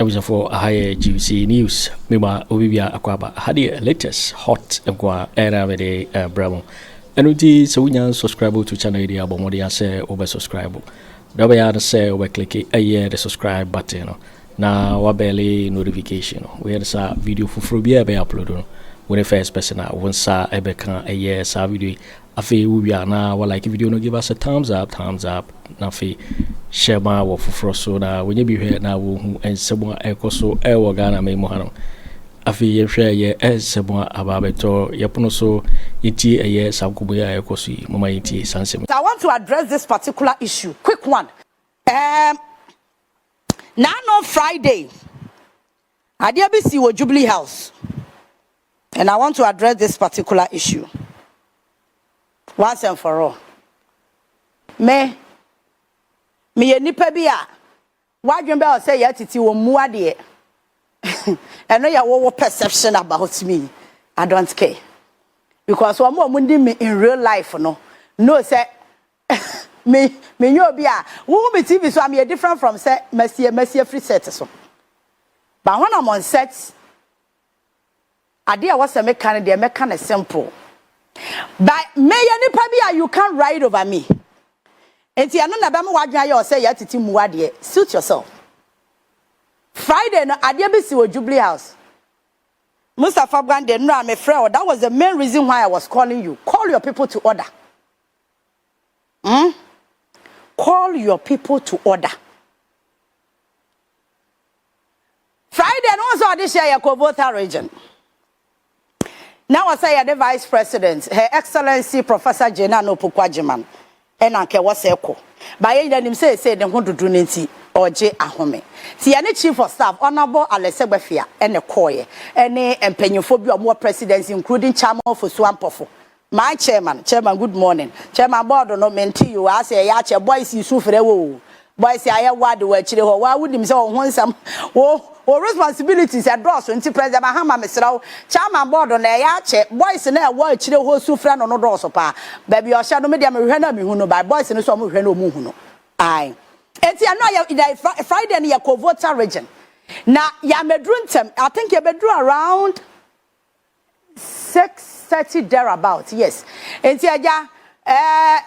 was for a higher GC news. Mima Obibia Aquaba had the latest hot era with a bravo. And we so we subscribe to channel area, but more than say over subscribe. Double yard say over click a year the subscribe button. Now wabele notification. We had a video for free be upload. When the first person once saw a becan a year saw video. Afi we are now like if you don't give us a thumbs up. Nafi share my work for so now when you be here now and someone echo so Ghana me mohano. Afi ye share ye as someone ababeto yapuno so iti a year Sakubuya Ekosi Mama iti Sansem. I want to address this particular issue. Quick one. Now on Friday, I did see Jubilee House. And I want to address this particular issue. Once and for all. Me nipa bi a wadwen be o say yatiti wo muade eno ya wo perception about me. I don't care. Because one me in real life no say me nyo bi a wo me TV so am different from say Mercy free set so. But when I'm on set ade a was me kan de me kan simple. But me nipa bi a you can't ride over me. Enti anu na be me wadwan ya o say ya titi muade suit yourself. Friday no ade be si wo Jubilee House. Mustafa Gwande no am friend. That was the main reason why I was calling you. Call your people to order. Call your people to order. Friday no so ade share your Kobota region. Now I say the Vice President, Her Excellency Professor Jena no Pukwajiman. And I can was echo. By any say the one to do ninety or J. Ahome. See any Chief of Staff, Honorable Alessebefia, and a coy, any and penyophobia more presidents, including Chairman for Swampofo. My chairman, good morning. Chairman board no menti you as a yacha boys you suffer. Boys say I word where chile why would himself want some responsibilities at draws until President Mahamadu Bawumia Chairman board on a yache boys in a word chile who suffer no draws pa baby or shadow media me huno by boys in some huno muhuno aye eti ano Friday near Kovota region na ya medruntem I think you bedru around 6:30 thereabout yes eti aja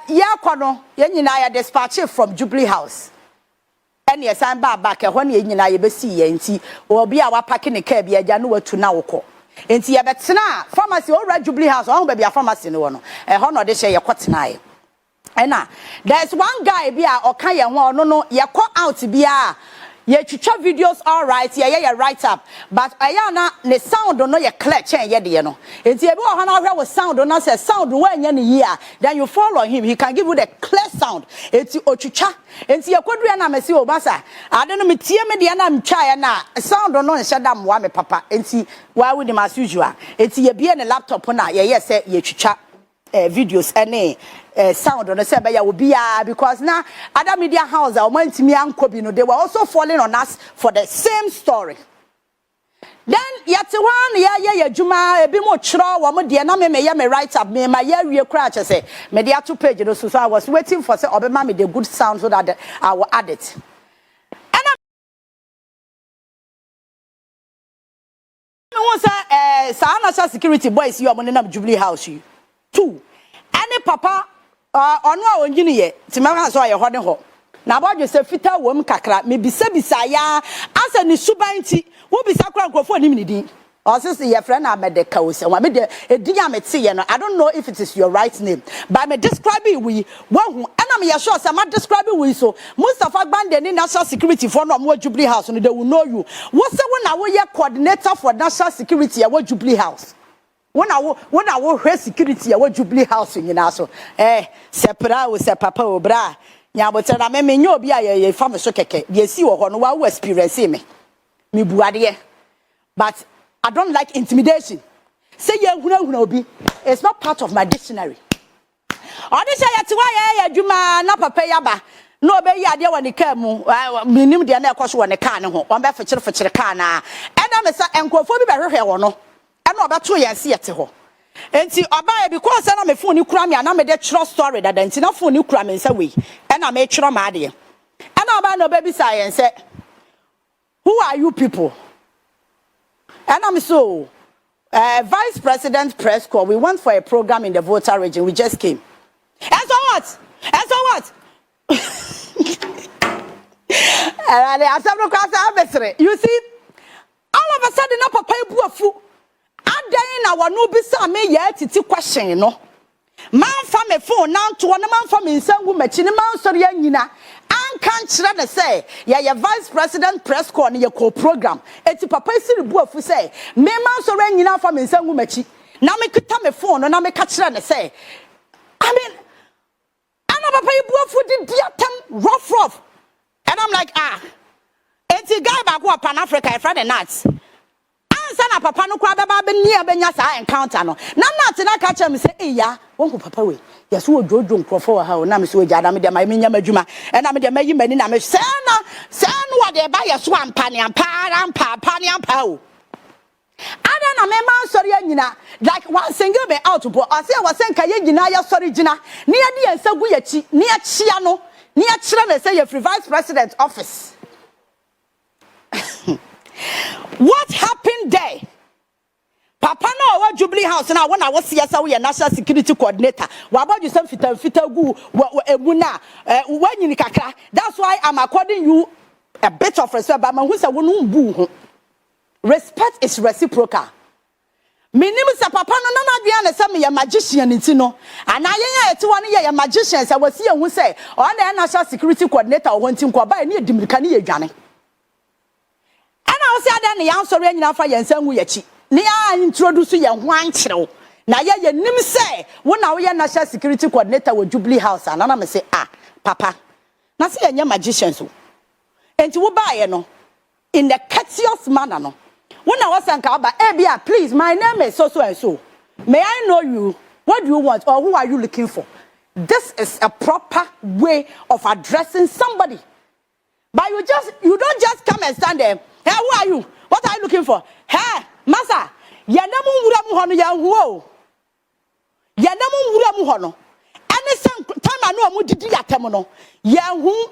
ya kono ye nyina ya dispatch from Jubilee House. And yes, I'm back when you know you see enti or be our packing a cab, ya no to now call. Enti ya betina pharmacy or Jubilee House, or baby a pharmacy no one, a honor they share your cotton. And now there's one guy be or kaya no, ya call out to be a ye chucha videos all right, yeah, right up. But ayana ne sound no ye clear chain ye no. Enti ebe o hana with sound no say sound when ye here, then you follow him, he can give you the clear sound. Enti ochucha enti ye kodua na mesi obasa ade no metie me de na mtwa na sound no nhyedam wa me papa enti why would him as usual enti ye bie ne laptop na ye say ye twitwa videos any sound on the say ya obi because now other media house are mantimi ankobi no they were also falling on us for the same story. Then yet one ya juma ebi mo chro wo mo de na me write up me ma ya wie kra che say me de ato page no so I was waiting for say obema me the good sound so that I will add it. And I want say national security boys you am na Jubilee House you. Two. Any papa ono onjini ye timaka so ye hode ho. Na bojo se fita wom kakra me bisa ya asa ni subanti wo bisa kra nkofo ni minidi o se ye friend na medeka o se wa me de edinya mete ye no I don't know if it is your right name but me describe we hu na me ye sure say ma describe we so Mustafa Gbande ni national security for no mo Jubilee House no they will know you wo se wo na wo ye coordinator for national security ya wo Jubilee House when I wo security ya wo Jubilee House nyina so sepra wo se papa obra nya botera me nyo obi aye fam so keke de si wo ho no wa experience me buade but I don't like intimidation say ye huna obi it's not part of my dictionary odisha ya ti wa ya adwuma na papa ya ba no be ya de woni ka mu minim de na ekoso woni ka ne ho on be fekere ka na ena me sa enkofo bi be hwehwe wo no ena obeto yense yete ho enti oba because na me phone ni kura me na me de trust story that enti na phone ni kura me nsa we ena me twero ma de ena oba na oba bi sa yense Who are you people? And I'm so Vice President press call. We went for a program in the Volta region. We just came. And so what? And so what? You see, all of a sudden, na papa ebuafu. Adan na wanu bisa me ye titi question no. Man fa me phone now to one man fa me nsangu machi ne man sori anyina. An kan kire ne say ye Vice President press call ne ye ko program. Eti papa isi rebuafu say me man sori anyina fa me nsangu machi. Na me kita me phone no na me ka kire ne say. I mean, ana papa ebuafu di diatem rough. And I'm like, it's a guy back who Pan Africa Friday nights. Answer na papa no kwa beba be nia be nya sa encounter no. Na nat na ka cha me say, ya, won ko papa we. Yes wo jojo nkrofo ha o na me so gya da me de ma me nya madwuma. E na me de mayi mani na me se no wa de ba yeso ampa ne ampa o. Ada na me man sorry anyina like one single me out bo. I say was senka ye nyina ya sorry gina. Ne ya de ensagu ya chi, ne ya chia no. Ni achira na say your Vice President office. What happened there? Papa no wa Jubilee House na when I was CSA we National Security Coordinator. Wa about you some fita gu emuna when you kakra. That's why I'm according you a bit of respect but man who say wonu bu. Respect is reciprocal. Minim sa papa no na adua na say me magician nti no ana yen eti won ye magician say wasi ehun say o na National Security Coordinator o nti nko ba ni edimirika ni yedwane ana o say ada na yan sori anyina fa yan sangu yachi ni ya introduce ye ho ankyerɛw na ye nim say wo na wo ye National Security Coordinator wo Jubilee House ana na me say papa na say ye magician so enti wo ba ye no in the courteous manner no. When I was saying, Abia, please, my name is so and so. May I know you? What do you want or who are you looking for? This is a proper way of addressing somebody. But you don't just come and stand there. Hey, who are you? What are you looking for? Hey, Masa, Yanamu Wuramu Hono Yahu. Yanamu Wuramu Hono. Any time I know Mudidi Yatemono. Yahu.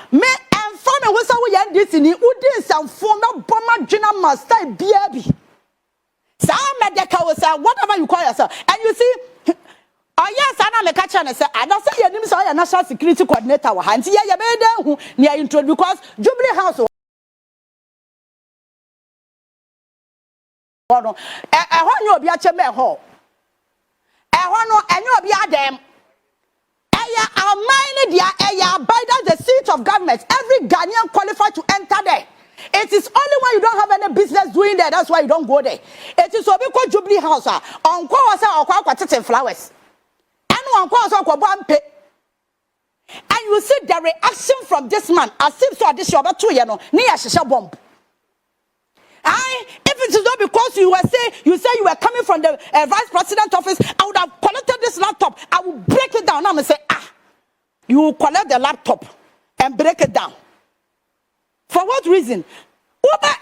Me and family was our young destiny, who did some former bomber general master baby. Some medical was whatever you call yourself. And you see, oh yes, I am a catcher and say, I don't say your name is a National Security Coordinator. And see, you made them near intro because Jubilee House. I want you to be a chairman hall. I want you to be a them. Our mind abide the seat of government. Every Ghanaian qualified to enter there. It is only when you don't have any business doing there. That's why you don't go there. It is what we call Jubilee House. On kwa flowers. And on kwa and you see the reaction from this man as if so this about 2 years no near shisha bomb. If it is not because you say you were coming from the Vice President office, I would have collected this laptop. I will break it down. I'm going to say, you will collect the laptop and break it down. For what reason?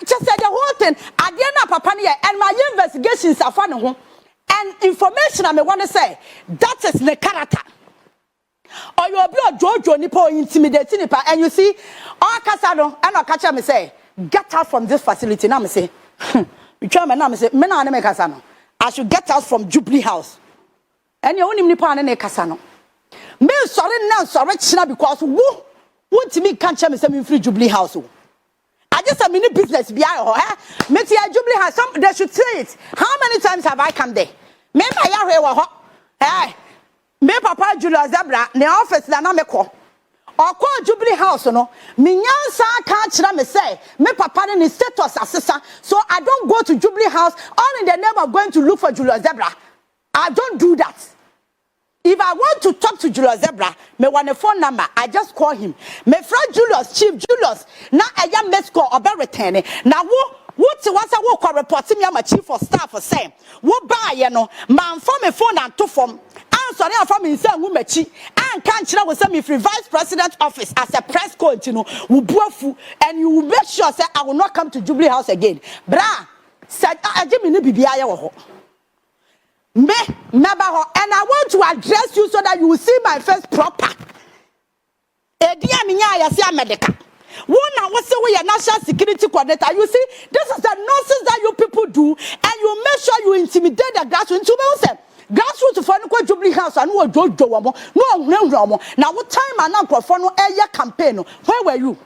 Just said the whole thing. At the end of Papania and my investigations are fun. And information I may want to say, that is the character. Or you will be a Jojo Nipo intimidating and you see, all Casado and I'll catch me say, get out from this facility. Now I say, I should get out from Jubilee House. And you only nipa and Casano. Me sorry now, sorry because who to me can't tell me something free Jubilee House. I just a mini business behind her. Me Jubilee House. They should say it. How many times have I come there? Me hey, me Papa Julia Zebra, the office that I make or call Jubilee House, no. Me nyansa can't tell me say, me Papa in his status assistant, so I don't go to Jubilee House all in the name of going to look for Julia Zebra. I don't do that. If I want to talk to Julius Zebra, me want a phone number. I just call him. Me friend Julius, Chief Julius. Now I am best call or returning. Now what was I walk or report me? I'm a chief of staff for same. What buy you know? Man from a phone and to form. I'm sorry, I'm from inside Wumechi. And can't you with me free Vice President office as a press continue. And you will make sure say I will not come to Jubilee House again. Bra said I give me no BBI. Me, and I want to address you so that you will see my face proper. One was we are national security coordinator. You see, this is the nonsense that you people do, and you make sure you intimidate the grassroots. Grassroots for no Jubilee House and no Jojo no. Now what time and now for no air campaign? Where were you?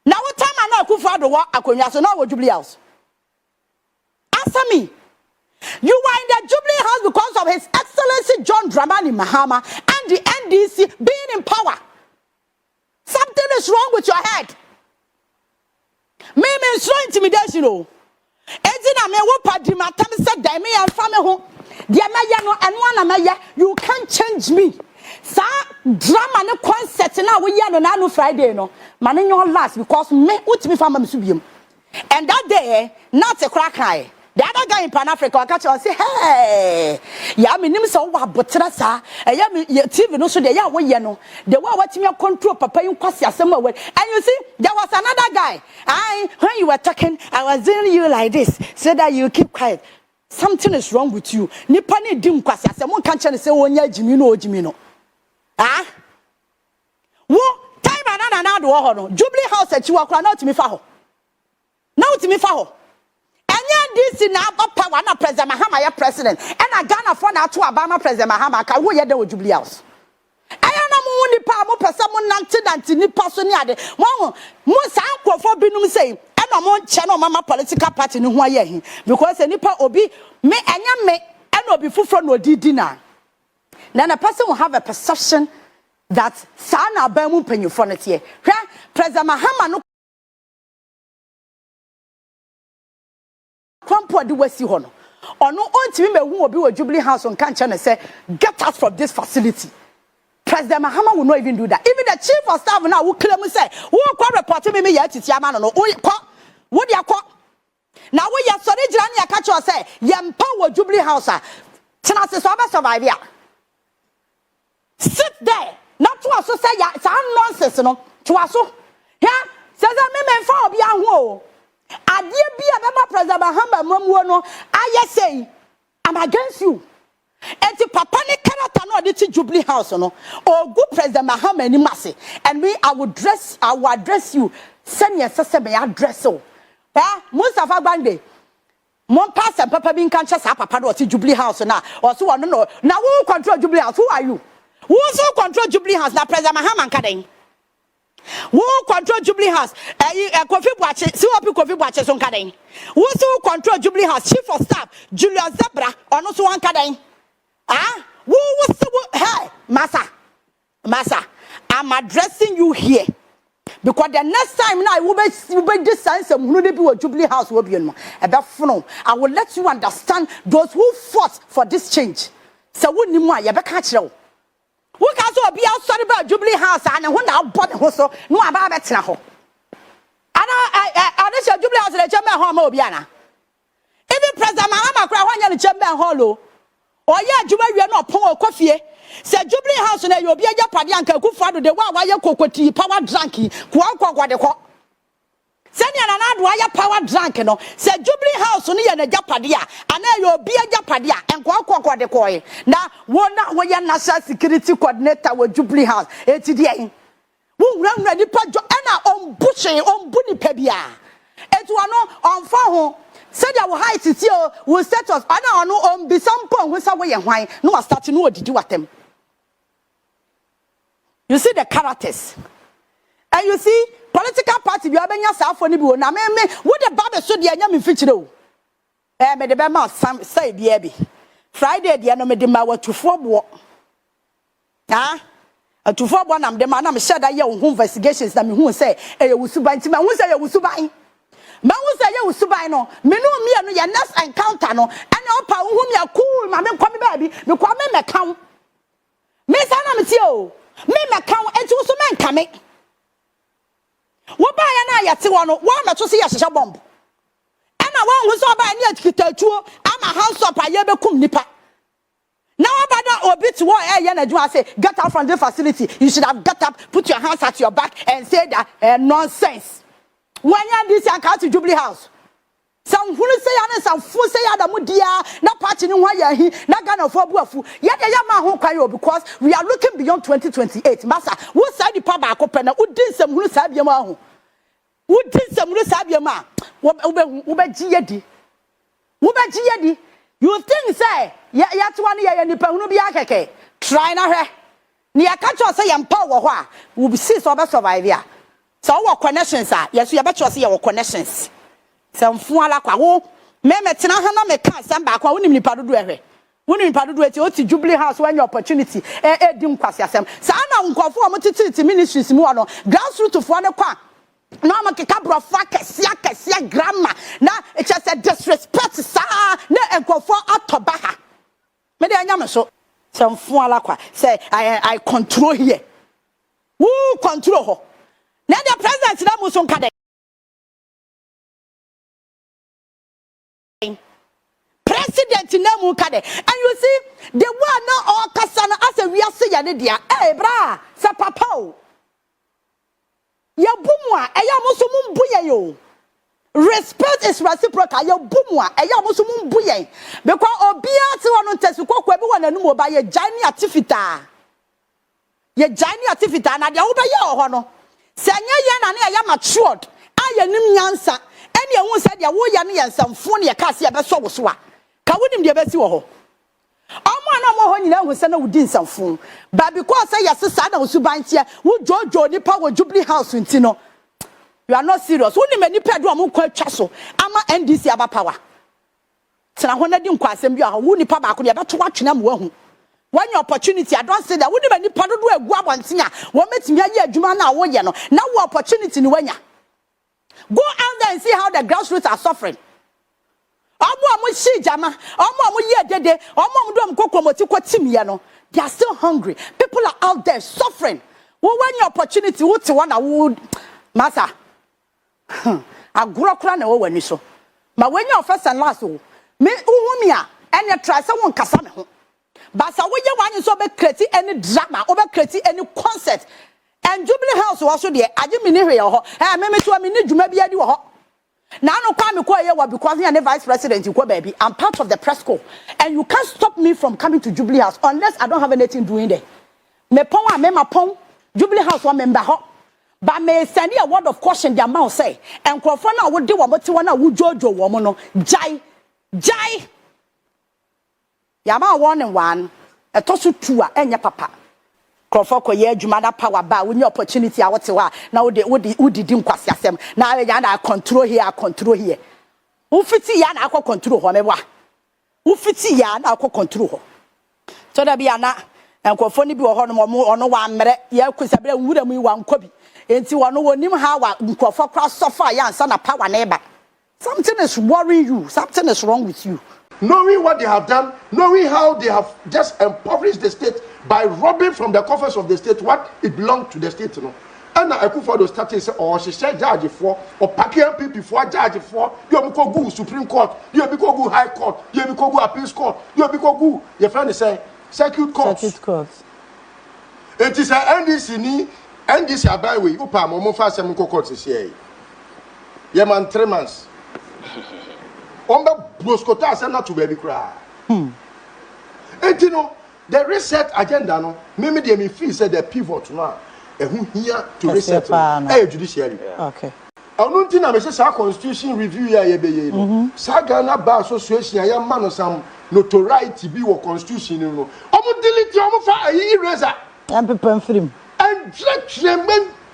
Now what time and now Akufo Addo Akonya so now Jubilee House? Answer me. You were in the Jubilee House because of His Excellency John Dramani Mahama and the NDC being in power. Something is wrong with your head. Me so intimidation. Ezina me wo padi matam se dai me yan fa me ho. Dia maya no eno na maya, you can't change me. Sa drama ne concert na wo ya no na no Friday no. Man your last because me utimi fa ma me so biem. And that day not a crack eye. The other guy in Pan Africa, I catch you and say, hey, yeah, me name so what botrasa, and yeah, me TV no so the ya way no. The one watching your control, papa, you pass your summer way. And you see, there was another guy. When you were talking, I was doing you like this, so that you keep quiet. Something is wrong with you. Nipani dim kwasi. Someone can't say, oh, yeah, Jimino. Ah? What time and another Jubilee House at you are not to me for. Now to me for. This in our power, not President Mahama, president, and I Ghana for now to Obama President Mahama, who ye the Jubilee House. I am only power per someone nanti ni person yade. Most uncle for Binum say, and I'm on channel mama political party no why ye because any part obi me and me and obi full no dinner. Then a person will have a perception that Sana Bemu penny for it here. President Mahama no. Kwampo de wasi ho no ono ontimi mehu obi wo Jubilee House on kan channel say get us from this facility. President Mahama will not even do that. Even the chief of staff now will claim say who ko report me ya titiama no wo dia ko na wo ya sori gira na ya ka cho say ye mpa wo Jubilee House a tena se so ba survive ya sit there not to aso say ya sa nonsense no to aso ya say me memfa obi aho Adie bi abema President Mahama mamuo no aye say I'm against you. Enti papa ne character no de ti Jubilee House no ogu President Mahama ni mase and me I will address you send your sister me address you. Mustafa Bande mon pass and papa bin kan chesa papa do ti Jubilee House na o so no na who control Jubilee House? Who are you? Who so control Jubilee House? Na President Mahama nkaden. Who control Jubilee House? Kofi Boakye, see what Kofi Boakye so nkaden. Who so control Jubilee House? Chief of Staff Julius Zebra ono so nkaden. Ah, who hey, Massa, I'm addressing you here. Because the next time now you be this sense of who be Jubilee House will be no. I will let you understand those who fought for this change. So we ni mo ya be ka kire wo. Who can so be outside about Jubilee House and when na bought ho so no aba betena ho. I this Jubilee House the chamber hall ma obi ana. Even President Mahama kra ho nya the chamber hall o. Oya adwuma wie na opon okofie. Se Jubilee House na yobi Agyapong anka Akufo Addo de wa ye kokoti power drunk kwa de ko. Senya na Addo ya power drunk no. Se Jubilee House no ye na Agyapong a ana yobi Agyapong a kwa de ko na wona wo ye national security coordinator with Jubilee House eti de wo nwura nipa jo na ombu nipa bia. Etu ano onfa ho said our height is here will set us. I don't know be some point with some way and why no starting no did you at them. You see the characters. And you see political party you have yourself for nibu na me would the baba so the anyam feature. Me the bema say baby. Friday the no me de ma to four ah a to four am de man am share that your investigations that me who say e you suban ti ma who say you suban. Ma who say you suban no me no your next encounter no and opa who me cool ma me kwame baby me kwame me kan me sana me ti o me kan enti wo so me nka me wo ba ya na ya te wo no wo na to se ya hyehyɛ bomb ana wo hu so ba ya ni akitatuo ama house up aye be kum nipa now about obi to what I say get out from the facility. You should have got up, put your hands at your back and say that nonsense. When you this and come to Jubilee House. Some who say and some fool say Adamudia, na party no why he, na Ghana for Buafu. Yet the Yama home kayo because we are looking beyond 2028. Massa, who said the papa open, who did some who said Yama? Who did some who said Yama? Ube Giedi. You think say, Yatwani and the Panubiake, try na her. Near catch us say and power, will be six of us survive here. So our connections are, yes, we are better to see our connections. Some fuala kwa meme tina hana me ka samba kwa woni nipa dodo ehwe woni nipa dodo eti o ti Jubilee House when your opportunity di nkwase asem sa na nkofo o motiti ministries mu ano grassroots fo ne kwa na ma keka brofa kese grammar na it just a disrespect sa na nkofo atoba ha me de anya me so some fuala kwa say I control here who control ho na the president na mu so nka president Namu Kade. And you see, the one now all Kasana as a real say dia. Eh, bra, sa papa. Ya bumwa, eya musumum buye yo. Respect is reciprocal. Ya bumwa, eya musumum buye. Because obia ti wanu tesu ko kwebi wana numo ba ye jani atifita. Ye jani atifita na dia ube ye oho no. Se anya ye na ne eya matured. Aye nim nyansa. Eni ehun se dia wo ya ne yensamfo ne ye ka se ye be so wo so a. Ka wonim de besi wo ho omo na mo ho nyina hu se na wudi nsamfo but because say yes sa na osuban tie wo jojo nipa wo Jubilee House nti no you are not serious wonim nipa do am kwa twa so ama NDC aba power tena ho na di nkwasem bi a wo nipa ba ko de beto watwena mo ahu when your opportunity I don't say that wonim nipa do egu abonten a wo metimi aye adwuma na wo ye no na wo opportunity ni wanya go out there and see how the grassroots are suffering. Jama, dede, they are still hungry. People are out there suffering. Well, when your opportunity would to one would master. I grew up crying over when you saw. But when you're first and last, me umia and you try someone kasame. But so when you want you so be creating any drama, over creating any concert. And Jubilee House was also there. I didn't mean here. I remember to a minute you may be a do. Now no come because you are the vice president, you go baby. I'm part of the press corps. And you can't stop me from coming to Jubilee House unless I don't have anything doing there. Me pon me ma pon Jubilee House one member ho. But me send a word of caution the amount say. And Kwafo na wo de wo moti wana wo jojo wo mo no. Jai. Yama 1 and 1. Etoso 2 a enya papa. Kwafo ko ye adwuma na power ba wo ni opportunity a wote wa na wo didi nkwase asem na ya na control here wo fiti ya na akọ control ho mebwa wo fiti ya na akọ control ho so da bia na Kwafo ni bi wo ho no ono wa mmere ya kusabere nwura mu wa nkobi enti wono wonim ha wa Kwafo kra suffer ya ansa na power na eba. Something is worrying you, something is wrong with you. Knowing what they have done, knowing how they have just impoverished the state by robbing from the coffers of the state what it belonged to the state, you know. And Akufo Addo started say, "Oh, she said judge for, or Pakian people for judge for. You have go Supreme Court, you have go High Court, you have go Appeals Court, you have go your friend is say Circuit Court. Circuit Court. It is a NDC abai we. Upa mo fa sem ko court is here. Ye man 3 months. Omba Bloskota send not to baby cry. And you know, the reset agenda, no, maybe they may feel said the pivot now. And who here to reset a judiciary. Okay. I don't think I say constitution review ya be. Sagana Bar Association, I am man of some notoriety be or constitution, you know. I'm delete your fire eraser. I'm preparing for him. And let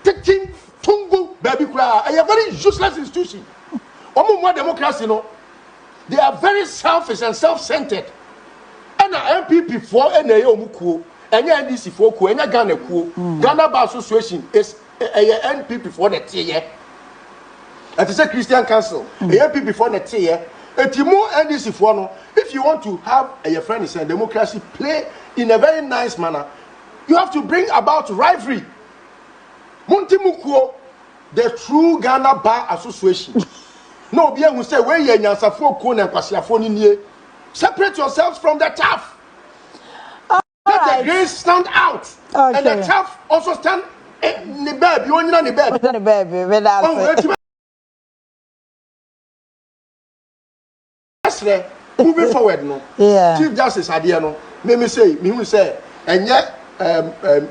taking Tungo baby cry. I am very useless institution. More democracy, you know. They are very selfish and self-centered. And the MPP for NAO muku, and NDC for ku, and Ghana ku, Ghana Bar Association is a NPP for the tier. And it's a Christian Council, a MPP for the tier. And more NDC for no. If you want to have a friend and democracy play in a very nice manner, you have to bring about rivalry. Muntimukuo, the true Ghana Bar Association. No, bien who say where you are for corner and separate yourselves from the chaff. Let the grace stand out. Okay. And the chaff also stand in the bed. You only know the bed. mesre moving forward no Chief Justice Adie no me say me hu say enye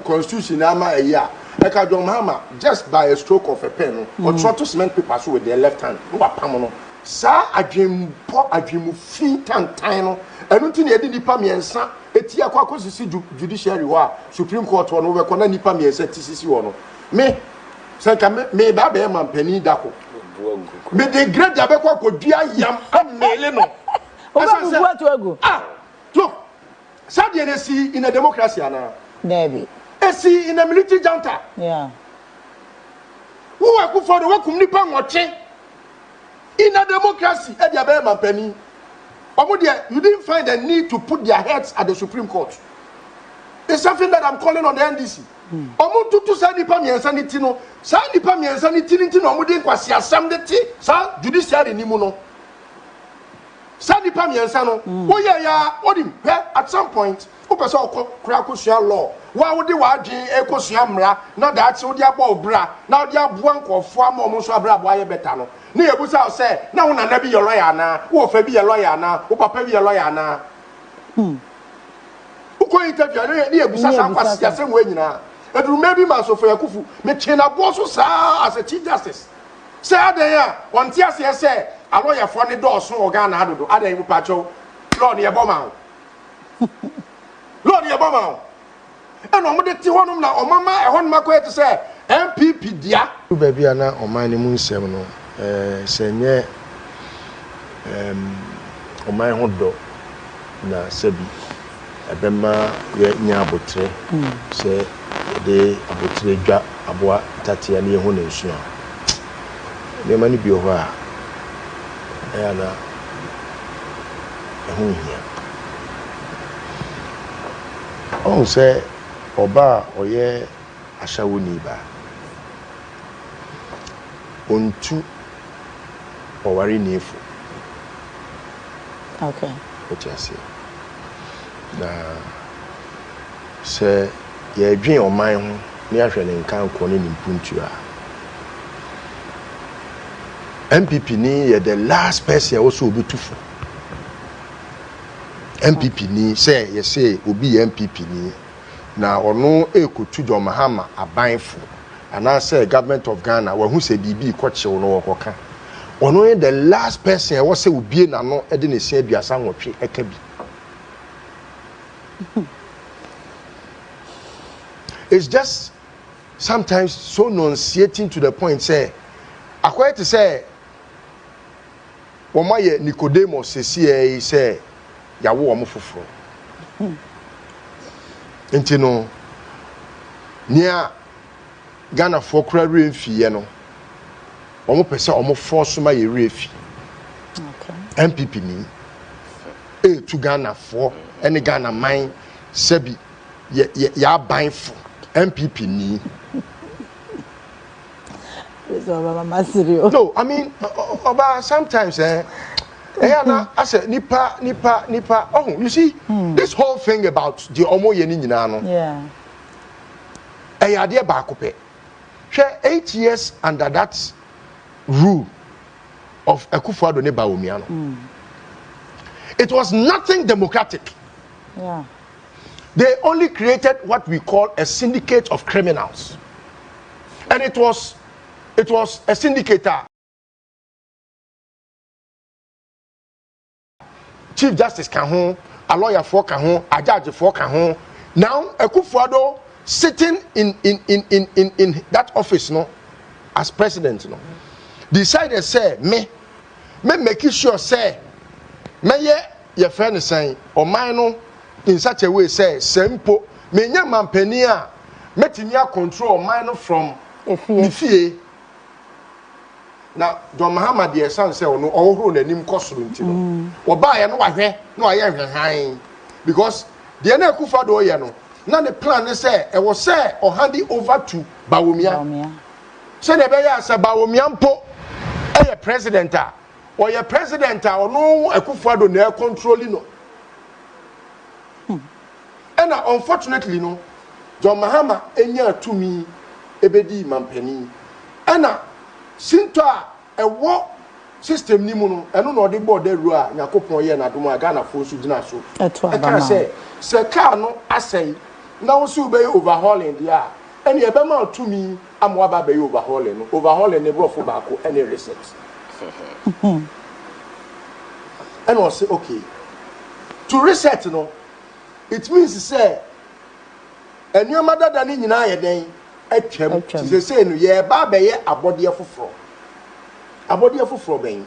constitution ama eya e ka John Mahama just by a stroke of a pen or try to cement papers with their left hand no pam no sa adwemu fin tantan no enu ti na edi nipa miensa eti akwa kosisi judiciary wa Supreme Court no we kona nipa miensa tisisi wo no me say ka me ba be man pani dako me de grade abekwa kodua yam amele no look Saudi NC in a democracy ana Debbie esi in a military junta who Akufo Addo wakum nipa ngoche in a democracy e dia be man pani you didn't find the need to put their heads at the Supreme Court. It's something that I'm calling on the NDC. Tutu sa nipa miensa ni ti no sa nipa miensa ni ti no omudi nkwasi asam de ti sa judiciary ni mu no sa nipa miensa no oya ya odim at some point o pese okra kosua law wa wodi wa adwen ekosua mra na da ati wodi abo obra na wodi aboa nkofo ama omo so abra abo aye beta no na yebusa say na wo nana bi ye lawyer na wo fa bi ye lawyer na wo papa bi ye lawyer na uko interview na yebusa sa kwasi asem we nyina eduru maybe Masofo Yakufu me chena boso sa as a Chief Justice say adan ya wonte ase say a lawyer for ne do so organ na adodo adan mu pacho Lord ye boma Lord ye boma eno mo de ti honum na omama e honum akoye te say MPP dia baby ana oman ne mu nsem no senye oman hodo na sabi ebema ye nya abotre se de abotre dwa aboa tatia ne ho na nsu a ne mani bi ho a ana ehun hia on se oba oye ashawo ni ba ontu owari nefu okay otiase na se ye dwen oman ho ni ahwe ne nkan ko ne nimpuntu a MPP ni ye the last person also obi tufu MPP ni say ye say obi MPP ni na ono ekotu do Mahama abanfo ana say government of Ghana wa hu say bibi kochew no wokoka ono the last person was say obie na no e de ne sia aduasa nwotwe eka bi it's just sometimes so nauseating to the point say akwai to say woma ye Nicodemus Cecilia say yawo omo foforo entino nia Ghana for kra remfie no omo pese omo force ma ye refi okay MPP ni to Ghana for any Ghana mine sebi ya banfo MPP ni no I mean about sometimes as a nipa oh you see this whole thing about the omo ye ni nyina no yeah ade ba kope 8 years under that rule of Akufo Addo ne Bawumia no it was nothing democratic. Yeah. They only created what we call a syndicate of criminals. And it was a syndicator. Chief Justice can home, a lawyer for can home, a judge for can home. Now Akufo Addo sitting in that office no as president no decided say me make sure say me ye friend say o man no in such a way say sempo me nya mampani a metimi control man no from ifie na John Mahama de san say no ohoro nanim kosoro nti no oba ye no wahwe na oye hwehan because the na Akufo Addo ye no na the plan is say e was say o hand it over to Bawumia so the be ya say Bawumia mpo e president a or your president or no Akufo Addo na controlling no and unfortunately no John Mahama enya tumi ebedi mampani and sinto a wo system ni mu no eno no de board ru a Yakopon ye na dom a Ghana fo so gina so e ka se car no asɛn na wo so be overhauling dia ene e be ma tumi amwa ba be overhauling ne brofo ba ko ene reset and I say okay to reset no it means say enu amada da ni nyina ye den atwam say no ye ba be ye abode foforo ben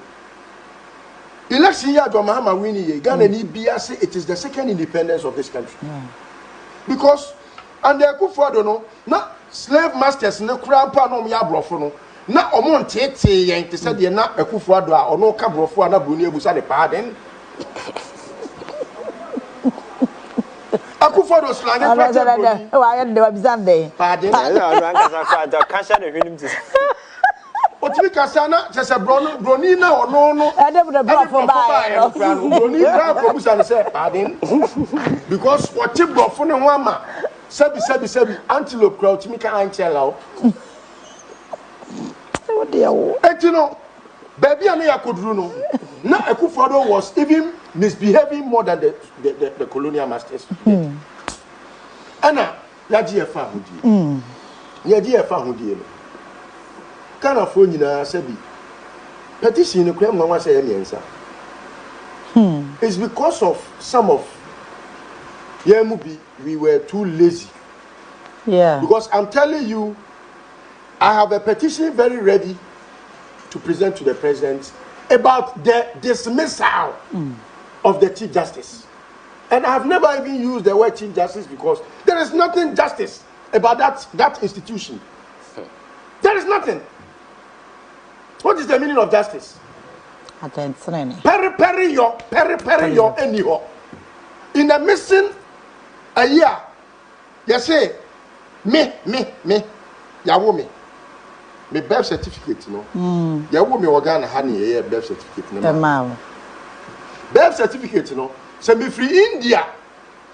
election year John Mahama winning ye Ghana ni bia say it is the second independence of this country because and Akufo Addo no na slave masters ne kura pa no ya brofo no na omo ntete yen te se de na Akufo Addo a ono ka brofo na broni ebusa de pa den Akufo Addo slange president wa ya de wabizande pa den kasha de hwenim ti otimi kasa na se broni na ono no ade bu de brofo ba no broni bra ko busa ne se pa den because what ti brofo ne ho ama Sebi antelope crowd me can tell now. Baby and Yakudru no. Now Akufo Addo was even misbehaving more than the colonial masters. Anna, Yaji Fahudi. Yaji Fahudi. Can a phone in a Sebi. Petition the crime one say answer. It's because of some of we were too lazy. Yeah. Because I'm telling you, I have a petition very ready to present to the president about the dismissal of the Chief Justice. And I have never even used the word Chief Justice because there is nothing justice about that institution. There is nothing. What is the meaning of justice? Peri yo anyhow. In the missing a year, you say, me, yawo me birth certificate, no. Yawo me organ honey, a birth certificate, no. Birth certificate, no. So me free India,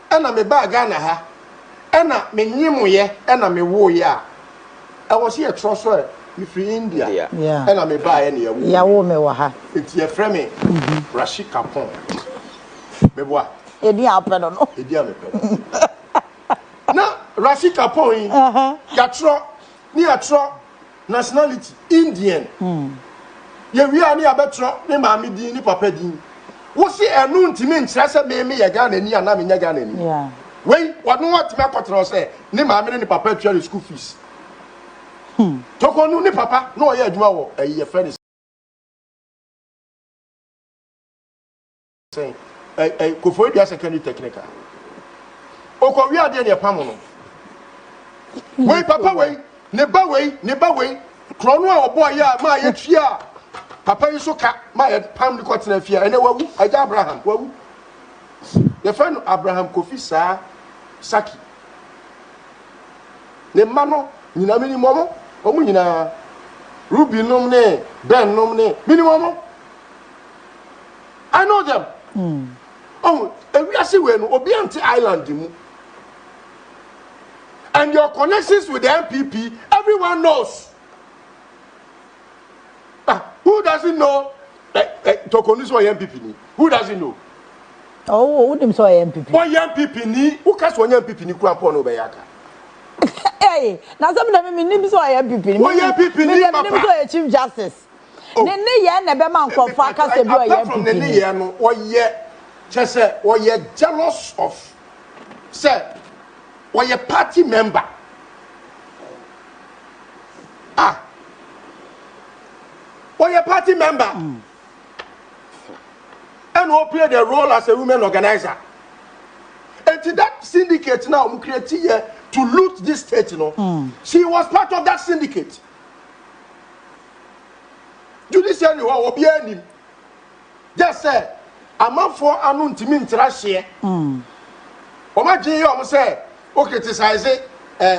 and I'm a bag Ghana ha, and I me nimuye, and I'm a war ya. I was here trust me free India, yeah, and I'm a buy any yawo me waha. It's your friend, Rashid Kapon. Me what? Edi apeno no. Edi apeno. Na Rashid Kapon, yatro nationality Indian. Ye we are ni abetro ni maami din ni papa din. Wo si enu ntimi nkyira se me ye Ghana ni ana me nya Ghana ni. Yeah. Wey, wanu what me akotro se ni maami ni papa twa school fees. Torkonoo ni papa no ye adwuma wo ye friend say Kofori dia secondary technical. Oko wi ade ne pam no. Wey papa wey, ne ba wey, krono a obo ya ma ye twia. Papa yi so ka ma ye pam ni kwatena fia ene wawu aja Abraham wawu. Ye friend Abraham Kofi Saki. Ne mano nyina mini momo, omu nyina Ruby nom ne, Ben nom ne, mini momo. I know them. Oh, and we are seeing Obianti Island, and your connections with the MPP, everyone knows. Who doesn't know? Torkonoo is MPP. Who doesn't know? Oh, who them so MPP? One MPP ni, who casts one MPP ni kuampo no bayaka. Hey, now some of them mean so MPP. One MPP ni papa. Chief Justice. Nene ye na be man kwafo aka se bi o ye from nene ye no o ye chese o ye jealous of say o ye party member o ye party member and who play the role as a women organizer and to that syndicate now we create here to loot this state, you know. She was part of that syndicate. Judiciary wa obi anim just say amanfo anu ntimi ntira hye o ma gye o mo say o criticize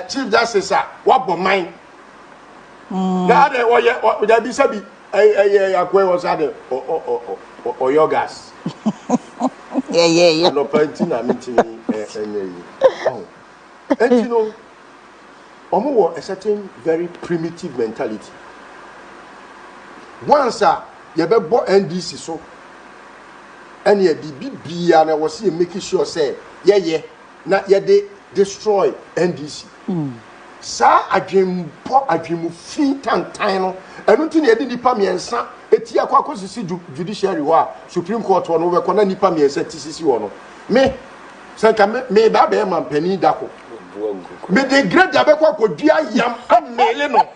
Chief Justice wabo man na ade wo ye da bi sabi akwe was ade o yogas yeah no pantina meeting enye and you know omo a certain very primitive mentality. Once yɛbɛbɔ NDC so ɛne yɛde bibia na wɔ se making sure say yɛyɛ na yɛde destroy NDC sa adwempo adwemufi tantan no ɛno nti na yɛde nipa miɛnsa eti akɔ akɔsisi judiciary hɔ a Supreme Court hɔ no wobɛkɔ na nipa miɛnsa tisisi hɔ no me sanka me ba be man pani dako me de grade abekwa kodua yam amele no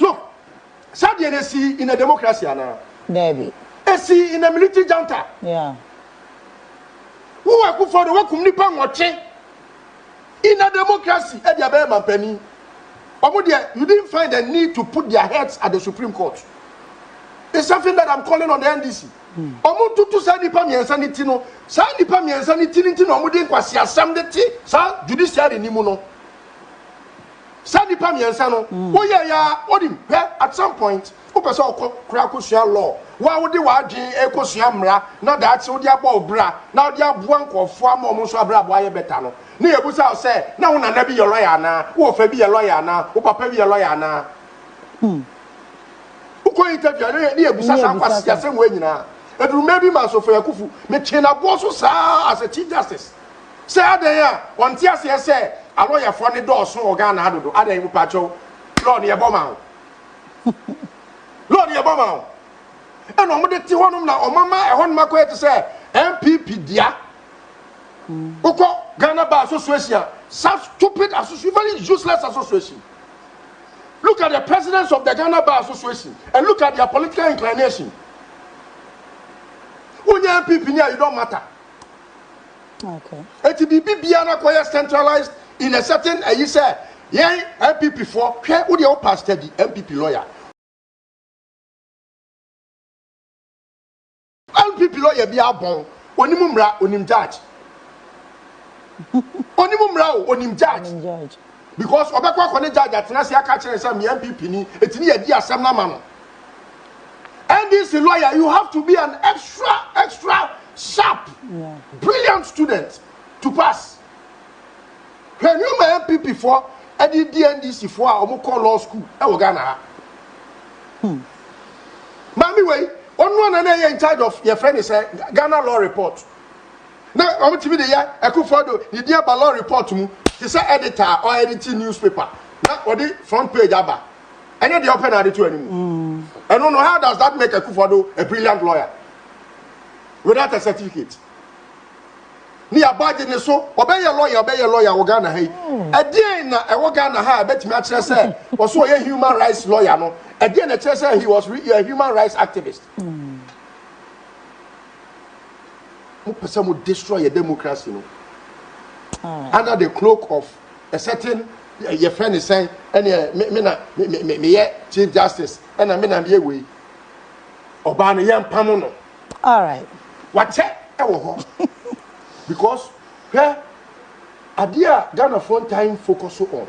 look sadie na si in a democracy ana David esi in a military junta who Akufo Addo wakum nipa nwoche in a democracy e dia be man pani you didn't find the need to put their heads at the Supreme Court. It's something that I'm calling on the NDC. Omuntu sa nipa miensa ni ti no sa nipa miensa ni ti no omudi nkwasi asam de ti sa judiciary ni mu no sa nipa miensa no woye ya odim at some point o pese okra kosua law wa wodi wa adwen ekosua mra na da ati wodi aba obra na wodi aboa nkofo ama omo so abra abo aye beta no na yebusa o say na wo nana bi ye lawyer na wo fa bi ye lawyer na wo papa bi ye lawyer na uko interview na yebusa sa kwasi asem we nyina eduru maybe man so for Akufu me chena boso sa as a chief justice say adan ya wonte ase say a lawyer for ne do so organ na adodo adan mu pacho law ne yeboma law ne yeboma and omode ti honum na omama e honum akoye to say MPP dia uko Ghana Bar Association such stupid association, very useless association. Look at the presidents of the Ghana Bar Association and look at their political inclination. When you MPP near, you don't matter. Okay. It be Biana Koya centralized in a certain, you say, yeah, MPP for, would you pass the MPP lawyer? MPP lawyer be abon, onimumra, onim judge. Onimumra, onim judge. Because Obekwa Kone judge at Nasia catcher some MPP ni, it's near Dia Samnaman. And this lawyer, you have to be an extra sharp, brilliant student to pass. When you my MPP for, I did DNDC for Omoko Law School, I will Ghana. Mami way, one and in charge of your friend is a Ghana Law Report. Now, I'm to be the year, Akufo Addo, the dear law report to me, he said editor or editing newspaper. Now, what the front page about. And then the open at the two anymore. I don't know how does that make Akufo Addo a brilliant lawyer without a certificate. Ni abadi ne so obey your lawyer wo Ghana hey. Again na e wo Ghana ha bet me akere say also a human rights lawyer no. Again na kere say he was a human rights activist. Mo pese mo destroy your democracy no. Under the cloak of a certain your friend is saying me chief justice and me na be we oba no yem pam no. All right. What e wo ho because where adia Ghana front time focus on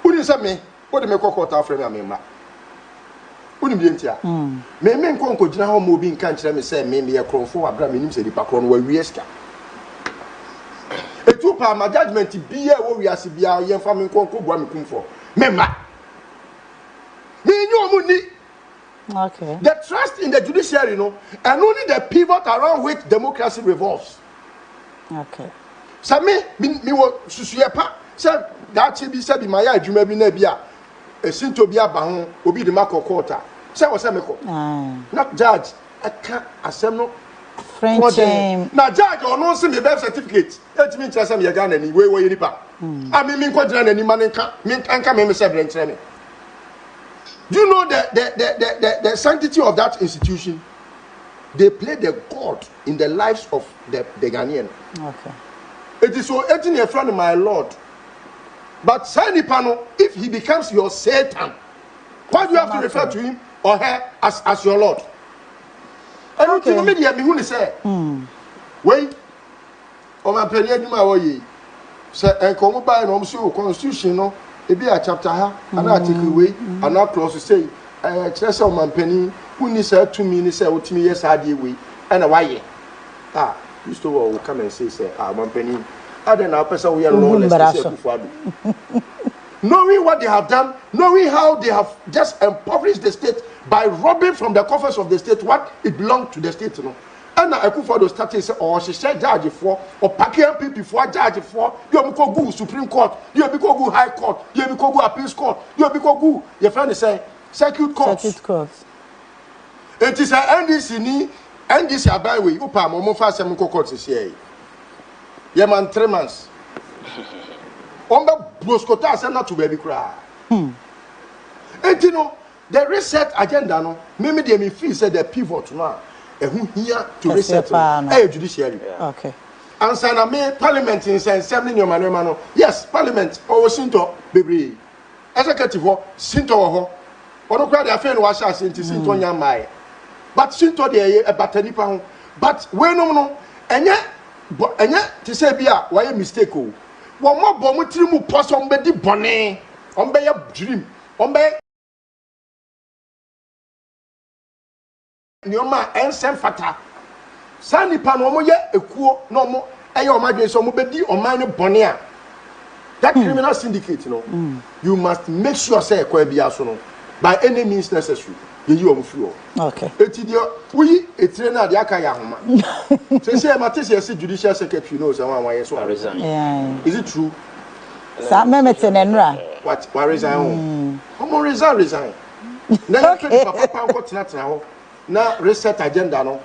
uni say me what the me kokota afre me ma uni bi entia me nko gina ho mo bi nka nkire me say me ye kronfo abra me nim say dipa kron wa wieska etu pa ma judgment biya wo wiase biya ye fa me nko bua me kumfo me ma me nyu omu ni. Okay. The trust in the judiciary, you know, and only the pivot around which democracy revolves. Okay. Sammy, me wo susuyepa. Say that be said be my adwuma bi na bia. Esinto bia ba ho obi de makọ court. Say wo say me ko. Not judge. Aka asem no French. Na judge ono se me birth certificate. Etimi nkyere say me Ghana ni we nipa. Ami mi nko gyina nani ma nka mi nka me say brenkyere me. Do you know the sanctity of that institution? They play the God in the lives of the Ghanaian. Okay. It is so 18 years from my Lord. But Sani Pano, if he becomes your Satan, why do you have to refer to him or her as your Lord? I don't think media me who say. Wait, or my penny my way. Say, and come by and constitution, no. Ebi a chapter ha ana article we ana clause say chere man pani who say to me ni say otimi yes ade we and why used to will come and say man pani aden na person we are lawless say Akufo Addo knowing what they have done, knowing how they have just impoverished the state by robbing from the coffers of the state what it belonged to the state, you know. And now Akufo Addo started say, "Oh, she said judge for, or Pakian people for judge for. You have go go Supreme Court, you have go High Court, you have go Appeals Court, you have go. Your friend is saying circuit court. Circuit court. It is a NDC ni NDC abayi. Upa mo mo fa sem ko court is here. Ye man 3 months. Omba bloskota ase na to baby kra. You know, the reset agenda no, maybe they me feel say the pivot now. Who here to reset judiciary. Okay. And sana me parliament in say 7 your man. Yes, parliament or Sinto baby. Executive Sinto ho. Ono kra the affair no asha Sinto nyamai. But Sinto dey e batani pa ho. But we no enye to say bia why mistake o. Wo mo bo mo tiri mu poso mbedi bone. Ombe ya dream. Ombe Nioma ensem fata. Sani pa no mo ye ekuo no mo eye o madwen so mo bedi o man ne bone a. That criminal syndicate, you know, you must make sure say ekwa bia so no by any means necessary. You o mo free. Okay. Etidio we etire na de aka ya homa. Say mate say judicial secretary no say wan yes so resign. Yeah. Is it true? Sa memete nenra. What resign? How resign? Na papa ko tena ho. Na reset agenda no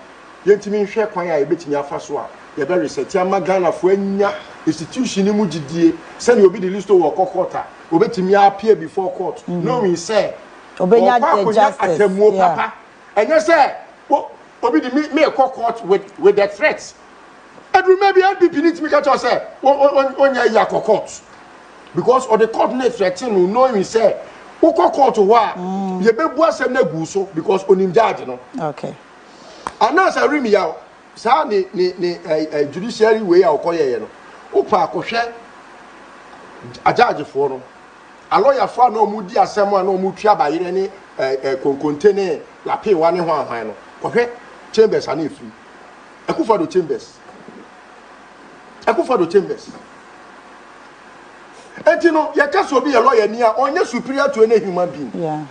yentimi hwe kwan ya ebetimi afa so a ye be reset ya magana fo anya institution ni mu gidie se na obi the list wo kokota obetimi appear before court no we say obenya justice papa enye say obi the me court with the threats and remember NPP need to catch us say onya ya court because of the coordinate threatening no we say Uko court wa ye bebu asem na gu so because onim judge no. Okay. Anna Aremeyaw sa ni judiciary way a okoye no. Upa akohwe judge for no. A lawyer for no mu di asem a no mu twa bayire ni konkontene la pay wa ni ho ahwan no. Kohwe chambers ani free. Akufo Addo chambers. Akufo Addo chambers. And you know, your case will be a lawyer near on your superior to any human being. Yeah.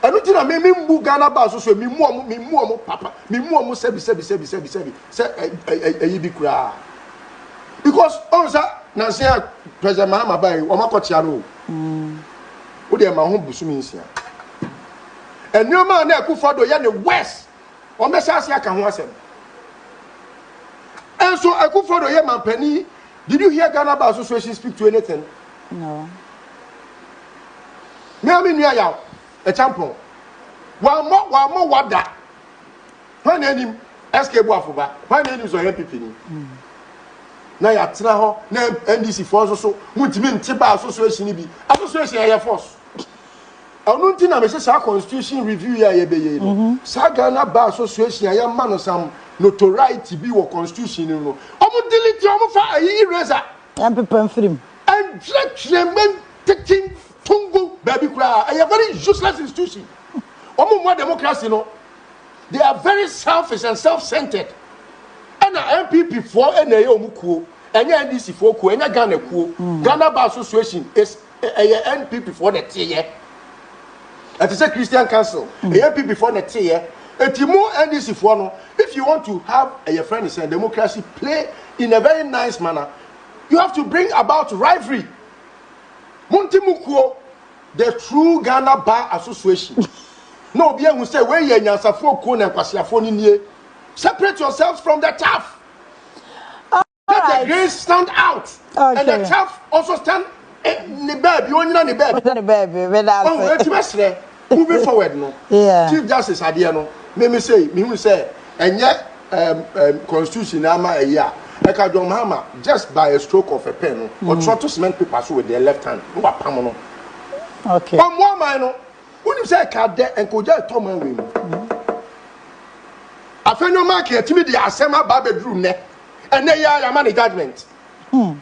And you know, me move Ghana Basso, so me more, papa, me more, sebi, because also, Nancy, President Mahamadu Bawumia, or Makotiano, who they are my home Busumins here. And no man, Akufo Addo, you're the West, or Messasia can was him. And so, Akufo Addo, yeah, man, Penny, did you hear Ghana Basso Association speak to anything? No. Me ami nua yaw e champon. Wa mo wada. When enim SK Buafoba, when enim so NPP ni. Na ya tena ho na NDC force so mutimi ntiba association bi. Association ya force. Onu nti na me se sa constitution review ya ye beye no. Sa Ghana Bar Association ya ma no sam notoriety bi wo constitution no. Omo delete omo fa ayi eraser. MPP film. And men taking Tungu baby cry. A very useless institution. More democracy, no. They are very selfish and self-centered. And MPP for NAO Muku, and NDC for Ku, and Ghana Ku, Ghana Bar Association is a NPP for the tier. It is a Christian Council, a NPP for the tier. And more NDC for no. If you want to have a friend and democracy play in a very nice manner, you have to bring about rivalry. Muntimukuo, the true Ghana Bar Association. No, be able to say, where you are, separate yourselves from the chaff. Let the grains stand out. Okay. And the chaff also stand in the baby. You only the baby. Moving forward, no. Yeah. Chief Justice Adiano, me say, and yet, Constitution, Ama a year. Just by a stroke of a pen or try to cement papers with their left hand. Okay. One more minor. When you say card there and Kojo Kyeremanteng. Afenyo Markin, to me, the Asema bedroom ne, and they are a money judgment. Now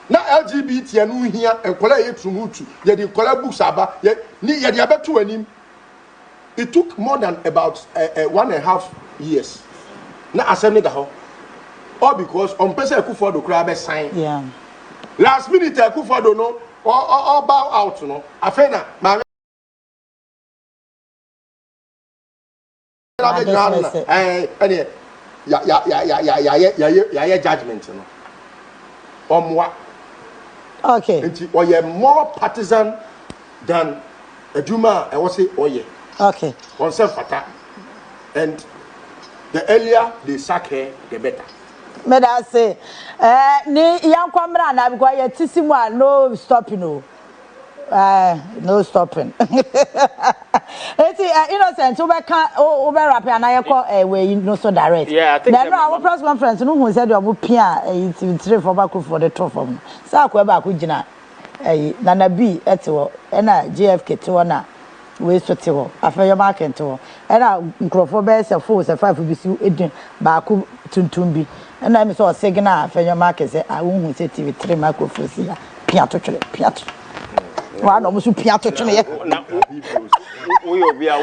LGBT and here and collect from Mutu, yet the collect books about yet the other two and him. It took more than about 1.5 years. Now Assembly the whole. All because on person Akufo Addo crab sign. Yeah. Last minute Akufo Addo no or bow out no afena ma ya judgment no omwa okay nti oye more partisan than Aduma I was say oye okay on self fata and the earlier they sack her the better me da say ni yankwamra na because ye tisimu a no stopping no stopping it's innocent we can over rap and I call we no so direct yeah I think then our press conference no who said you pia three for back for the top from sa ko ba ko gina nana b eto na gfk to na we so te ho Afenyo Markin to na nkrofo be se 4 se 5 bi si edin ba ko tuntum bi na me so signal Afenyo Markin say I won say TV 3 microphone si ya pia to twere pia to wa no musu pia to twere we obia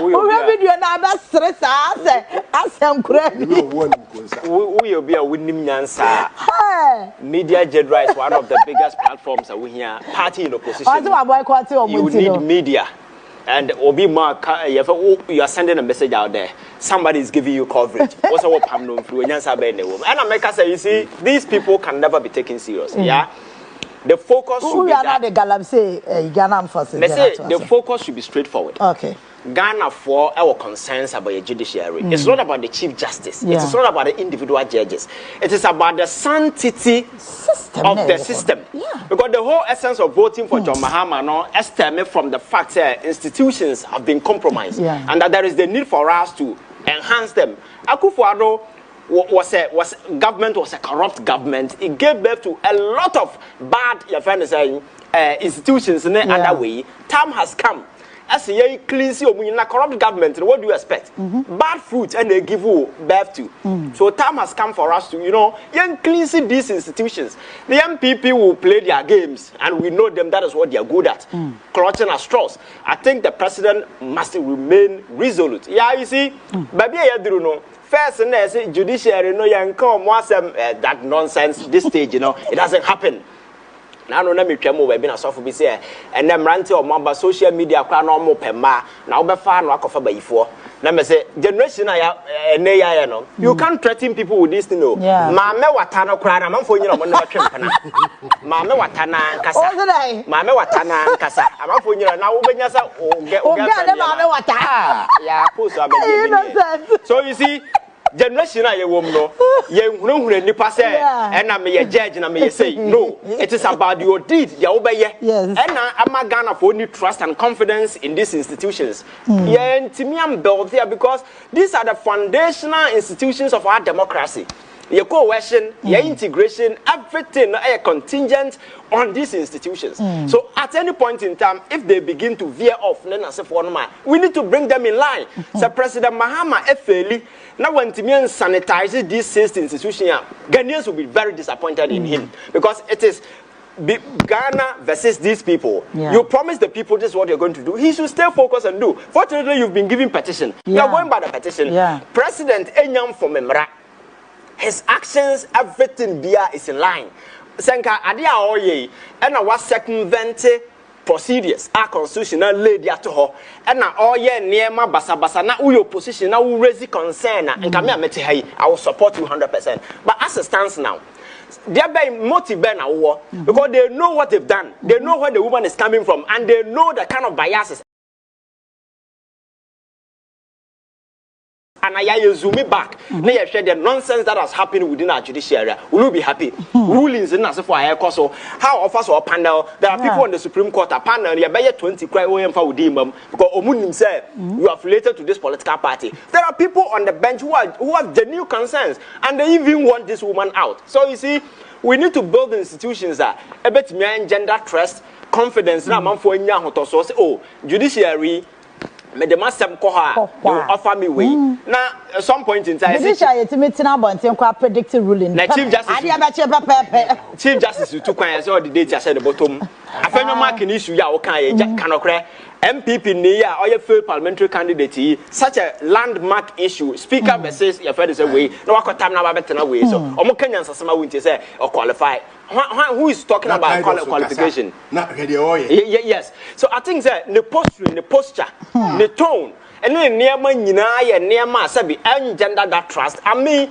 video na ba stress say asem kura bi we obia winnim nyansa media general is one of the biggest platforms that we hear party in opposition you need media. And Obi Mark, you are sending a message out there. Somebody is giving you coverage. What's our problem? And I make us say, you see, these people can never be taken serious. Yeah, the focus should be that. The focus should be straightforward. Okay. Ghana for our concerns about the judiciary. It's not about the Chief Justice. It is not about the individual judges. It is about the sanctity of the system. Yeah. Because the whole essence of voting for John Mahama stems from the fact that institutions have been compromised and that there is the need for us to enhance them. Akufo Addo was a corrupt government. It gave birth to a lot of bad institutions in the other way. Time has come. As a clean corrupt government, what do you expect? Bad fruit and they give you birth to. So time has come for us to, young clean these institutions. The young people will play their games and we know them, that is what they are good at. Clutching at straws. I think the president must remain resolute. Yeah, you see, baby, I don't know. First and then judiciary, that nonsense, this stage, it doesn't happen. Now no me twam we be na sofo bi say and them rante o mamba social media kwa na omo pema na obefa na akofa bayifo na me say generation ya no you can't threaten people with this thing no ma me wata no kra na manfo nyina mo na twempena ma me wata na nkasa ma me wata na nkasa amanfo nyina na wo benya sa o get ma me wata ya post abedi so you see generation a ye wom no ye hunhun nipa say na me ye judge na me ye say no it is about your deed ye obeye na ama Ghana for need trust and confidence in these institutions ye ntimi am build there because these are the foundational institutions of our democracy. Your coercion, your integration, everything is contingent on these institutions. So at any point in time, if they begin to veer off, we need to bring them in line. So President Mahama Efeli, now when Timian sanitizes these six institutions, Ghanaians will be very disappointed in him because it is Ghana versus these people. You promise the people this is what you're going to do. He should stay focused and do. Fortunately, you've been given petition. You are going by the petition. President Enyam for Memra. His actions, everything there is in line. Senka adia oye, and I was circumvent procedures. Our constitutional lady at her, and now oye near my basa na uyo position now raise concern and come here mete hey, I will support you 100%. But as it stands now, they're by motive now war because they know what they've done, they know where the woman is coming from, and they know the kind of biases. And I zoom it back. Now you share the nonsense that has happened within our judiciary. Will you be happy? Rulings in us for our so how of us or panel? There are people on the Supreme Court. A panel, you buy 20 cry for because Omunim said you are affiliated to this political party. There are people on the bench who have genuine concerns and they even want this woman out. So you see, we need to build institutions that a bit gender trust, confidence. Now, man for oh, judiciary. Me the master koha you offer me way now at some point in time predicted ruling Chief Justice took when I saw the date I said the bottom Afenyo Markin issue ya okay kanokre MPP ni ya or failed parliamentary candidate such a landmark issue speaker says your friend is away no what time na better way so omo Kenyan sasama wunti say or qualify who is talking about qualification yes so I think that the posture the tone and then near man near ma sabi engender that trust I mean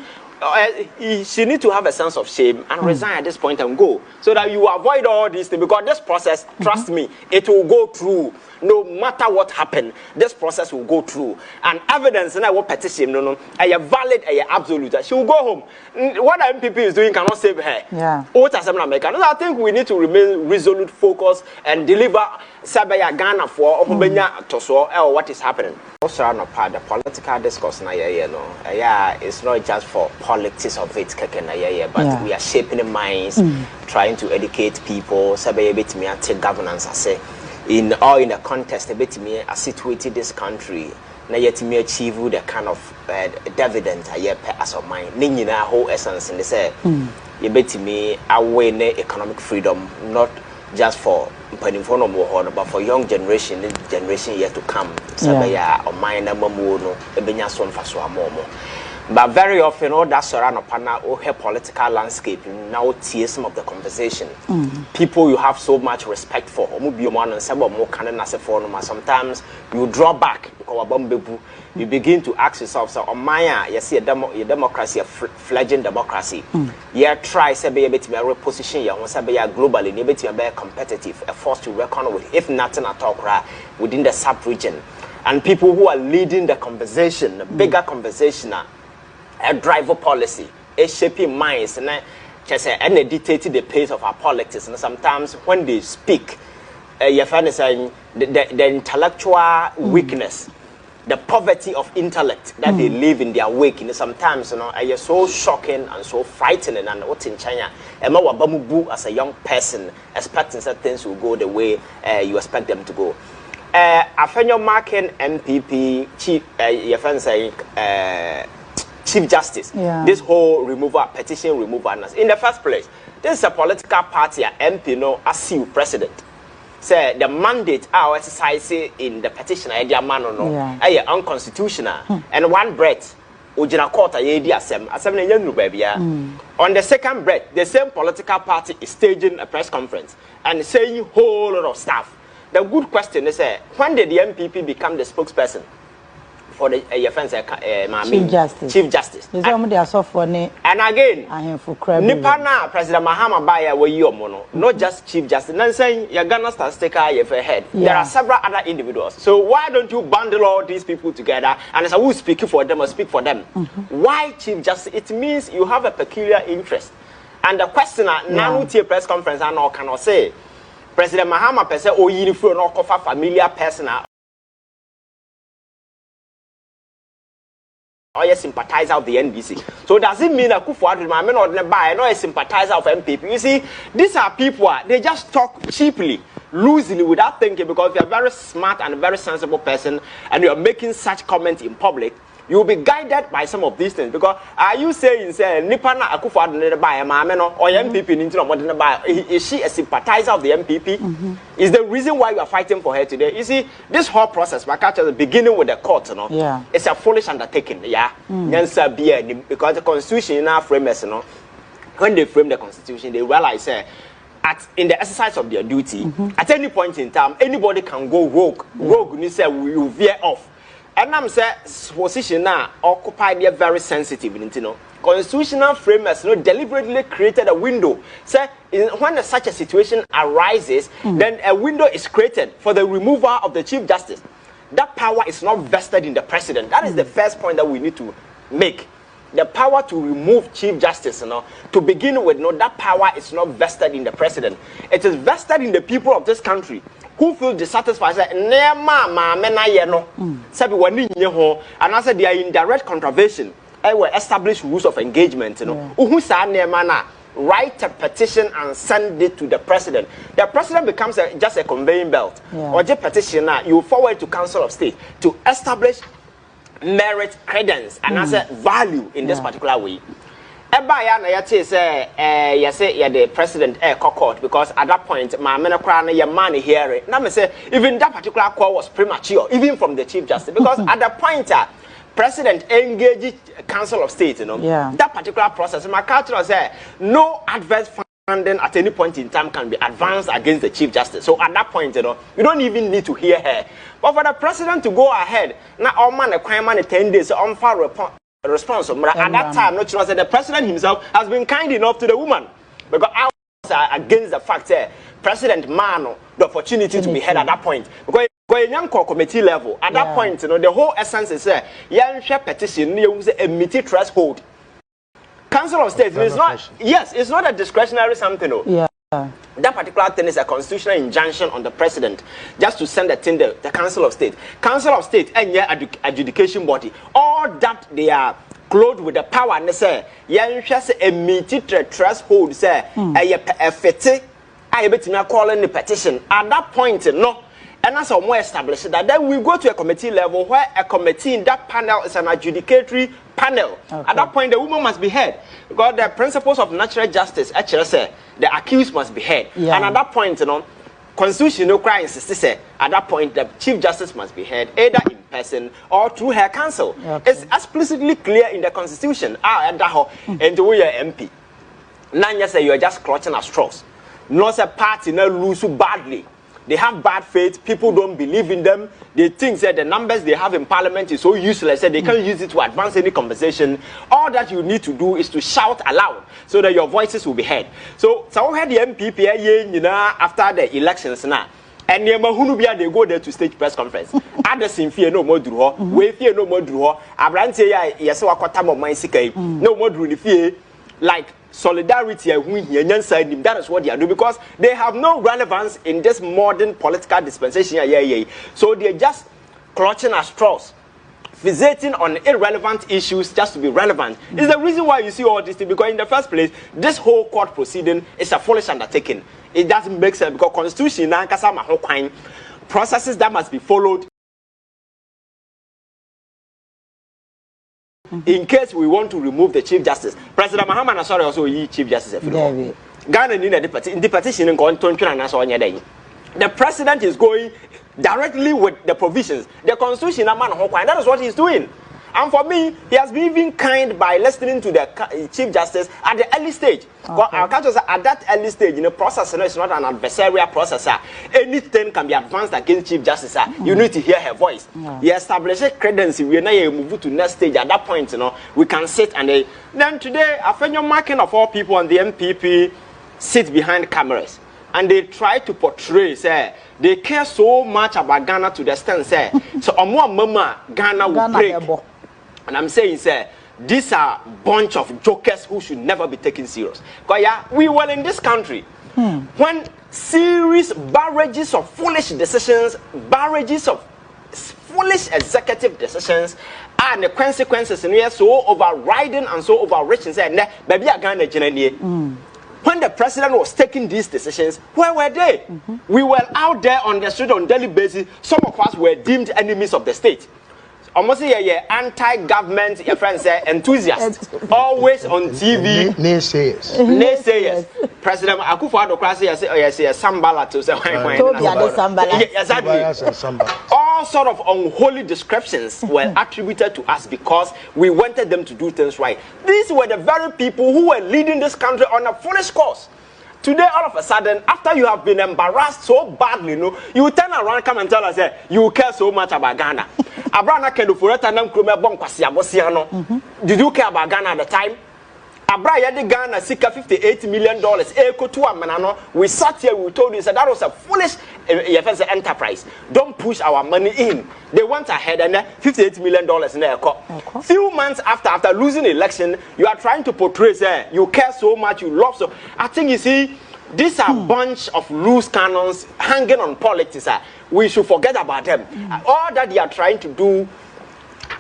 she need to have a sense of shame and resign at this point and go so that you avoid all these things because this process trust me it will go through no matter what happened this process will go through and evidence and what petition no a valid a absolute she will go home what the MPP is doing cannot save her I think we need to remain resolute focused and deliver Sabaya Ghana for what is happening also the political discourse na it's not just for politics of it but we are shaping the minds trying to educate people Sabaya bit me take governance I say in the contest a bit me situated this country na yet me achieve the kind of dividend as of mine nina whole essence and they say you bet me away economic freedom not just for but for young generation yet to come sabaya or mine number no ebenya so mfaso amomo but very often all that surround upon our political landscape now tear some of the conversation people you have so much respect for sometimes you draw back because you begin to ask yourself so Maya you see a democracy a fledgling democracy try say be reposition globally be competitive a force to reckon with if nothing at all within the sub-region and people who are leading the conversation the bigger conversation a driver policy, a shaping minds, and they dictate the pace of our politics. And sometimes when they speak, you find saying the intellectual weakness, the poverty of intellect that they live in their wake. And sometimes, are so shocking and so frightening. And what's in China, as a young person, expecting certain things will go the way you expect them to go. Afenyo Markin MPP chief, you find saying. Chief Justice, this whole petition removal. In the first place, this is a political party, MP no as you president. Say the mandate our exercise in the petition idea man no, unconstitutional. And one breath, ujina court on the second breath, the same political party is staging a press conference and saying whole lot of stuff. The good question is, when did the MPP become the spokesperson for the Chief Justice? And again, Nipana President Mahamadu Bawumia not just Chief Justice. Then saying you're gonna start sticker head. There are several other individuals. So why don't you bundle all these people together and say who speaking for them or speak for them? Why Chief Justice? It means you have a peculiar interest. And the questioner now press conference and all cannot say President Mahamadu per se or uniform or cover familiar person. Or a sympathizer of the NDC. So does it mean Akufo Addo not a sympathizer of MPP? You see, these are people, they just talk cheaply, loosely, without thinking, because you're a very smart and a very sensible person and you're making such comments in public. You will be guided by some of these things because are you saying Nipana Akufo Addo buy a mameno or MPP is she a sympathizer of the MPP? Is the reason why you are fighting for her today? You see, this whole process, beginning with the court, it's a foolish undertaking, because the constitution in our framers, when they frame the constitution, they realize in the exercise of their duty, at any point in time, anybody can go rogue. Rogue, you say, will veer off. And I'm saying, position now occupied a very sensitive, constitutional framers deliberately created a window. Say, when such a situation arises, then a window is created for the removal of the Chief Justice. That power is not vested in the president. That is the first point that we need to make. The power to remove Chief Justice, to begin with, that power is not vested in the president. It is vested in the people of this country who feel dissatisfied. And I said they are in direct contravention. I will establish rules of engagement. Write a petition and send it to the president. The president becomes just a conveying belt. Or just petition, you forward to Council of State to establish merit, credence, and as a value in this particular way. eba ya na yete say yes say the president court because at that point my men kra na your man here na me say even that particular call was premature even from the chief justice because at the point president engaged council of state that particular process my culture say no adverse funding at any point in time can be advanced against the chief justice. So at that point, you don't even need to hear her. But for the president to go ahead, now all man a crime man 10 days on far response. At that time, not the president himself has been kind enough to the woman because I was against the fact that president man the opportunity to be heard at that point because going young committee level at that point, the whole essence is young petition use a meaty threshold. Council of State is not, it's not a discretionary something. That particular thing is a constitutional injunction on the president just to send a thing the Council of State. Council of State and your adjudication body, all that they are clothed with the power and they say, a meaty threshold, say, a fete, I bet me calling the petition. At that point, no. And that's more established that then we go to a committee level where a committee in that panel is an adjudicatory panel. At that point, the woman must be heard because the principles of natural justice actually say the accused must be heard. And at that point, constitution no crime insists say at that point the chief justice must be heard either in person or through her counsel. It's explicitly clear in the constitution. And the way you're MP, now say you are just clutching at straws. Not a party no lose badly. They have bad faith. People don't believe in them. They think that the numbers they have in parliament is so useless that they can't use it to advance any conversation. All that you need to do is to shout aloud so that your voices will be heard. So we had the MPP after the elections now. And they go there to stage press conference. Others in fear no more drew. We fear no more drew. Abrante yes no more drew the fear like solidarity and that is what they are doing because they have no relevance in this modern political dispensation. So they're just clutching at straws, fixating on irrelevant issues just to be relevant. It's the reason why you see all this thing because in the first place, this whole court proceeding is a foolish undertaking. It doesn't make sense because constitution processes that must be followed. In case we want to remove the chief justice, President Mahamadu Asare also chief justice. Ghana in the petition the president is going directly with the provisions. The constitution that is what he's doing. And for me, he has been even kind by listening to the chief justice at the early stage. Our culture at that early stage, in the process, it's not an adversarial process. Anything can be advanced against chief justice. You need to hear her voice. He established credence. We are now move to next stage. At that point, we can sit and then today, Afenyo Markin of all people on the MPP sit behind cameras. And they try to portray, say, they care so much about Ghana to the extent, say, so mama Ghana will break. And I'm saying, say, these are a bunch of jokers who should never be taken serious. Because we were in this country when serious barrages of foolish decisions, barrages of foolish executive decisions, and the consequences in here so overriding and so overreaching. Say, baby, I Ghana when the president was taking these decisions, where were they? We were out there on the street on a daily basis. Some of us were deemed enemies of the state. Almost anti-government, your friends say enthusiasts, always on TV. Naysayers. President Akufo Addo say Sambala to say exactly. All sort of unholy descriptions were attributed to us because we wanted them to do things right. These were the very people who were leading this country on a foolish course. Today, all of a sudden, after you have been embarrassed so badly, you turn around, come and tell us, you care so much about Ghana. Did you care about Ghana at the time? Ghana seeker $58 million. We sat here, we told you that was a foolish enterprise. Don't push our money in. They went ahead and $58 million in there. Few months after losing the election, you are trying to portray say you care so much, you love so. I think you see, these are a bunch of loose cannons hanging on politics. We should forget about them. All that they are trying to do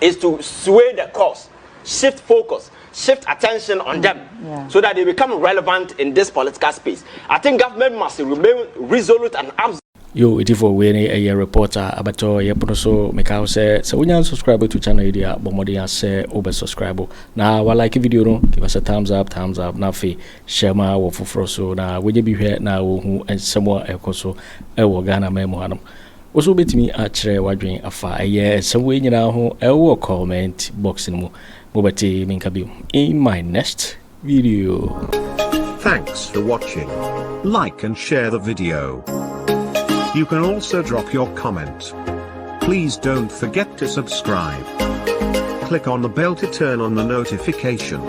is to sway the cause, shift focus, shift attention on them so that they become relevant in this political space. I think government must remain resolute and absolute. Yo, it is for winning a reporter abato yepono make out say so when you subscribe to channel idea bomodi say over subscribe. Now while like video no give us a thumbs up na fi share ma wo foforo so na we be here na wo hu ensemo ekoso e wo Ghana memo hanom. Also betimi atchere wadwen afa eye ensemo we nyina ho e wo comment box no mo beti minka bi in my next video. Thanks for watching. Like and share the video. You can also drop your comment. Please don't forget to subscribe. Click on the bell to turn on the notification.